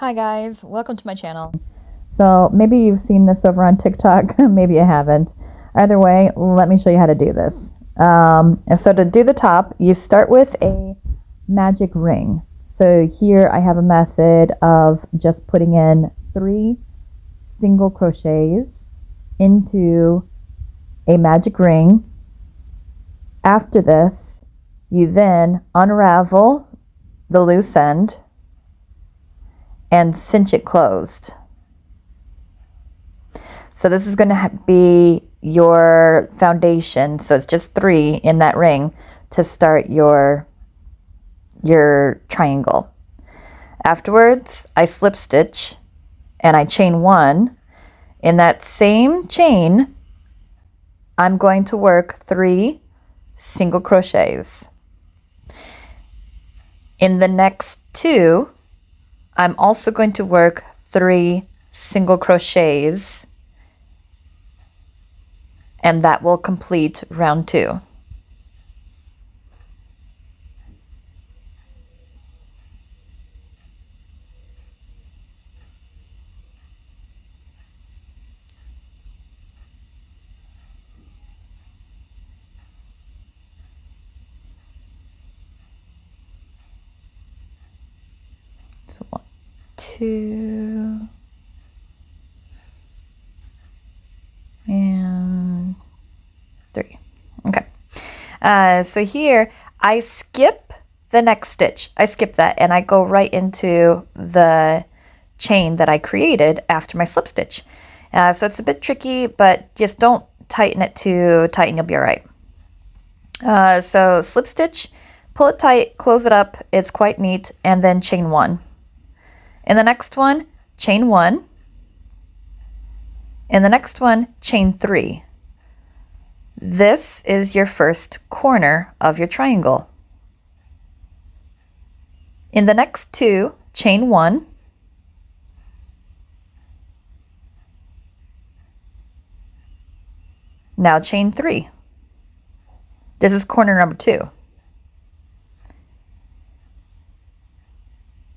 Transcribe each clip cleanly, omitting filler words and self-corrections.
Hi guys, welcome to my channel. So maybe you've seen this over on TikTok, maybe you haven't. Either way, let me show you how to do this. And so to do the top, you start with a magic ring. So here I have a method of just putting in 3 single crochets into a magic ring. After this, you then unravel the loose end and cinch it closed. So this is going to be your foundation. So it's just 3 in that ring to start your triangle. Afterwards, I slip stitch and I chain 1. In that same chain, I'm going to work 3 single crochets. In the next 2, I'm also going to work 3 single crochets, and that will complete round 2. So 1, 2, and 3. Okay. So here I skip the next stitch. I skip that and I go right into the chain that I created after my slip stitch. So it's a bit tricky, but just don't tighten it too tight and you'll be all right. So slip stitch, pull it tight, close it up. It's quite neat. And then chain 1. In the next one, chain 1. In the next one, chain 3. This is your first corner of your triangle. In the next 2, chain 1. Now chain 3. This is corner number 2.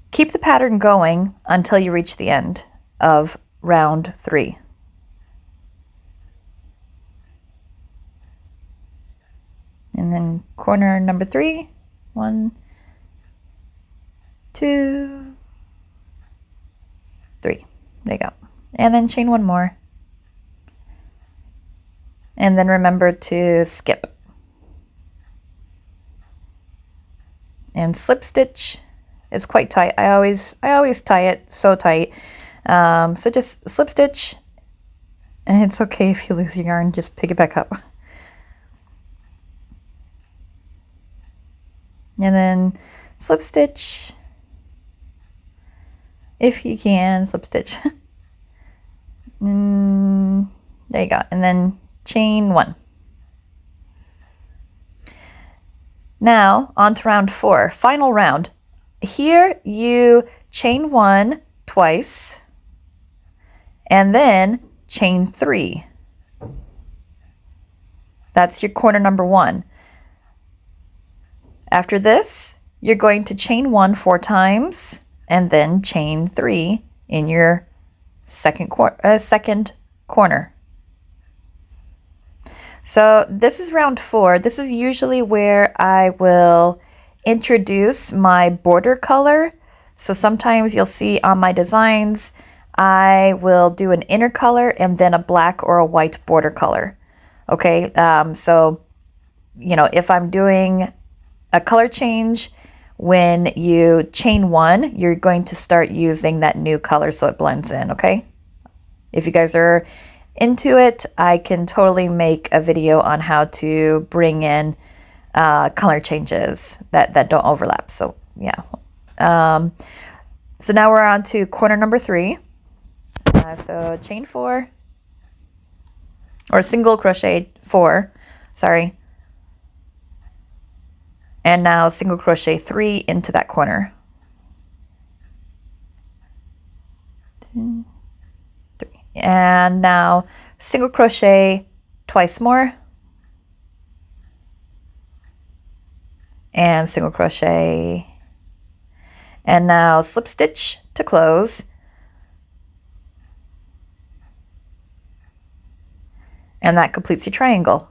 Keep the pattern going until you reach the end of round 3. And then corner number 3, 1, 2, 3. There you go. And then chain 1 more. And then remember to skip. And slip stitch. It's quite tight. I always tie it so tight. So just slip stitch, and it's okay if you lose your yarn, just pick it back up. And then slip stitch, if you can, slip stitch. There you go. And then chain 1. Now on to round 4, final round. Here you chain 1 twice and then chain 3. That's your corner number 1. After this, you're going to chain 1 4 times and then chain 3 in your second corner. So this is round 4. This is usually where I will introduce my border color. So sometimes you'll see on my designs, I will do an inner color and then a black or a white border color. Okay, so, you know, if I'm doing a color change, when you chain 1, you're going to start using that new color so it blends in, okay? If you guys are into it, I can totally make a video on how to bring in color changes that don't overlap. So yeah. So now we're on to corner number 3. So chain 4, or single crochet 4, sorry. And now single crochet 3 into that corner. 2, 3. And now single crochet twice more. And single crochet. And now slip stitch to close. And that completes your triangle.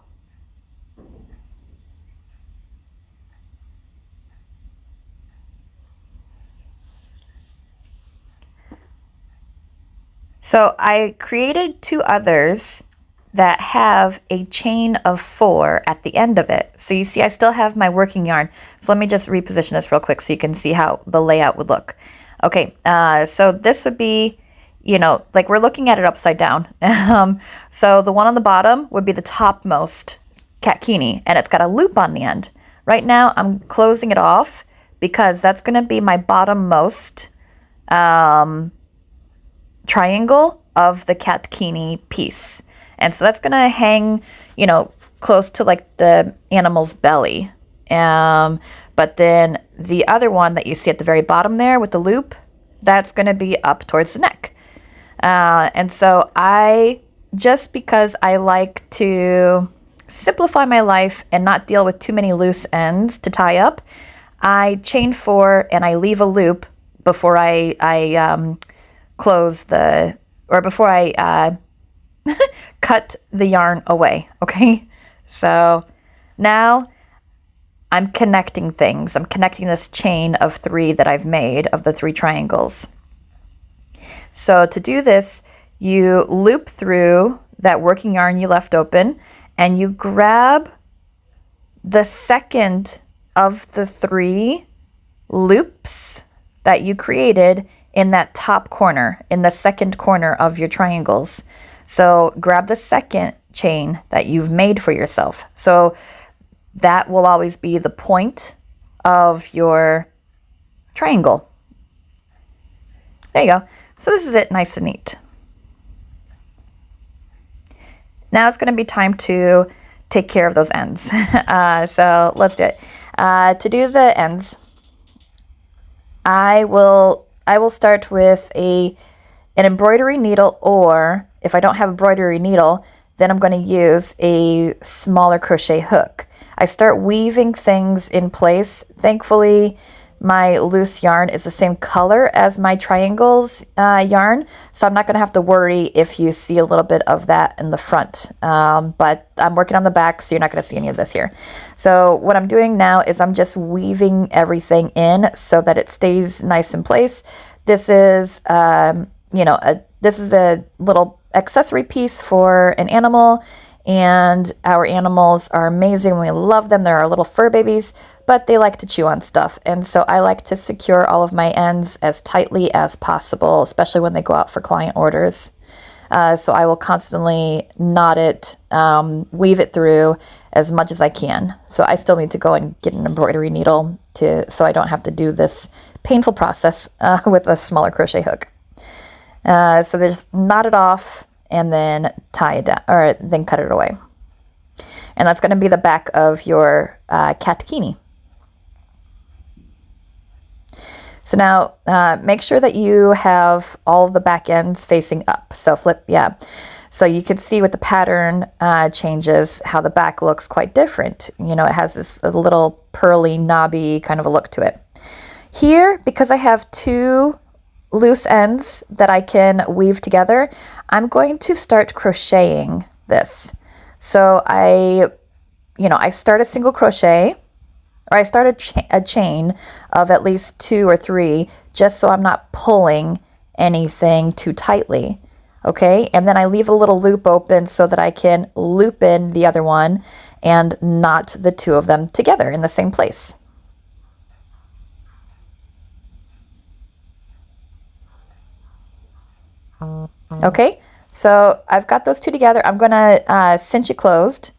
So I created 2 others that have a chain of 4 at the end of it. So you see I still have my working yarn. So let me just reposition this real quick so you can see how the layout would look. Okay, so this would be, you know, like we're looking at it upside down. So the one on the bottom would be the topmost catkini, and it's got a loop on the end. Right now I'm closing it off because that's going to be my bottommost triangle of the catkini piece. And so that's going to hang, you know, close to like the animal's belly. But then the other one that you see at the very bottom there with the loop, that's going to be up towards the neck. And so just because I like to simplify my life and not deal with too many loose ends to tie up, I chain 4 and I leave a loop before I close before I cut the yarn away. Okay, so now I'm connecting things. I'm connecting this chain of 3 that I've made of the 3 triangles. So to do this, you loop through that working yarn you left open and you grab the second of the 3 loops that you created in that top corner, in the second corner of your triangles. So grab the second chain that you've made for yourself. So that will always be the point of your triangle. There you go. So this is it, nice and neat. Now it's going to be time to take care of those ends. So let's do it. To do the ends, I will start with an embroidery needle, or if I don't have a embroidery needle, then I'm going to use a smaller crochet hook. I start weaving things in place. Thankfully, my loose yarn is the same color as my triangles yarn, so I'm not going to have to worry if you see a little bit of that in the front. But I'm working on the back, so you're not going to see any of this here. So what I'm doing now is I'm just weaving everything in so that it stays nice in place. This is, this is a little accessory piece for an animal, and our animals are amazing. We love them. They're our little fur babies, but they like to chew on stuff. And so I like to secure all of my ends as tightly as possible, especially when they go out for client orders. So I will constantly knot it, weave it through as much as I can. So I still need to go and get an embroidery needle so I don't have to do this painful process with a smaller crochet hook. So they just knot it off and then tie it down, or then cut it away. And that's going to be the back of your catkini. So now make sure that you have all of the back ends facing up. So flip, yeah. So you can see with the pattern changes how the back looks quite different. You know, it has this little pearly, knobby kind of a look to it. Here, because I have 2 loose ends that I can weave together, I'm going to start crocheting this. So I start a single crochet, or I start a chain of at least 2 or 3, just so I'm not pulling anything too tightly. Okay, and then I leave a little loop open so that I can loop in the other one and knot the 2 of them together in the same place. Okay, so I've got those 2 together. I'm going to cinch it closed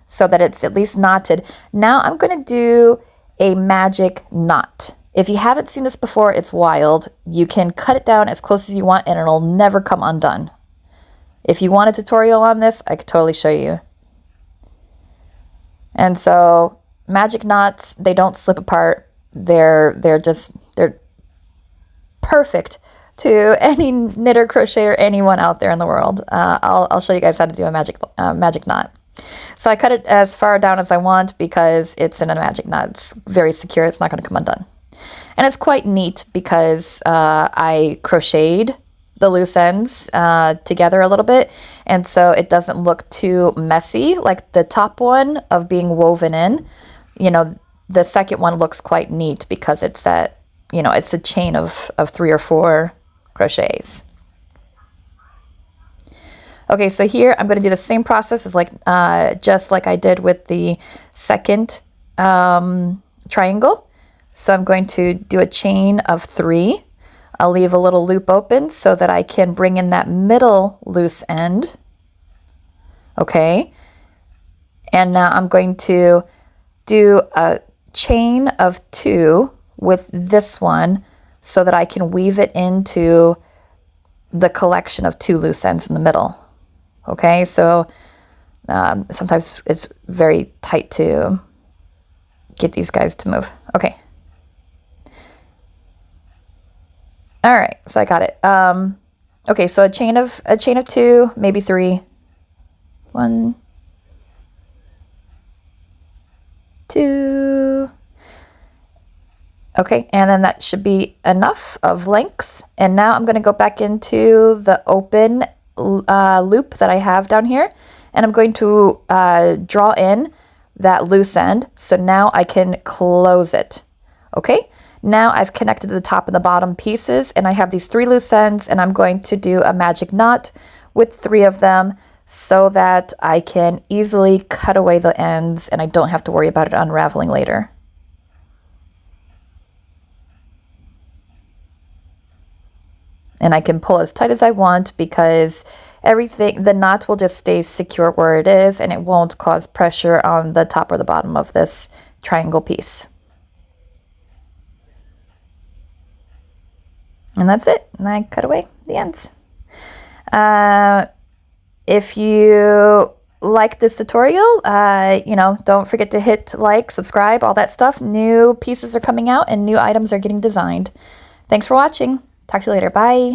so that it's at least knotted. Now I'm going to do a magic knot. If you haven't seen this before, it's wild. You can cut it down as close as you want and it'll never come undone. If you want a tutorial on this, I could totally show you. And so magic knots, they don't slip apart. They're perfect to any knitter, crocheter, anyone out there in the world. I'll show you guys how to do a magic knot. So I cut it as far down as I want because it's in a magic knot. It's very secure. It's not going to come undone. And it's quite neat because I crocheted the loose ends together a little bit, and so it doesn't look too messy like the top one of being woven in. You know, the second one looks quite neat because it's that, you know, it's a chain of 3 or 4 crochets. Okay, so here I'm going to do the same process as like just like I did with the second triangle. So I'm going to do a chain of 3. I'll leave a little loop open so that I can bring in that middle loose end. Okay, and now I'm going to do a chain of 2 with this one so that I can weave it into the collection of 2 loose ends in the middle. Okay, so sometimes it's very tight to get these guys to move. Okay. All right, so I got it. Okay, so a chain of 2, maybe 3. 1, 2. Okay, and then that should be enough of length. And now I'm going to go back into the open loop that I have down here, and I'm going to draw in that loose end. So now I can close it. Okay. Now I've connected the top and the bottom pieces, and I have these 3 loose ends, and I'm going to do a magic knot with 3 of them so that I can easily cut away the ends and I don't have to worry about it unraveling later. And I can pull as tight as I want because the knot will just stay secure where it is, and it won't cause pressure on the top or the bottom of this triangle piece. And that's it. And I cut away the ends. If you like this tutorial, you know, don't forget to hit like, subscribe, all that stuff. New pieces are coming out and new items are getting designed. Thanks for watching. Talk to you later. Bye.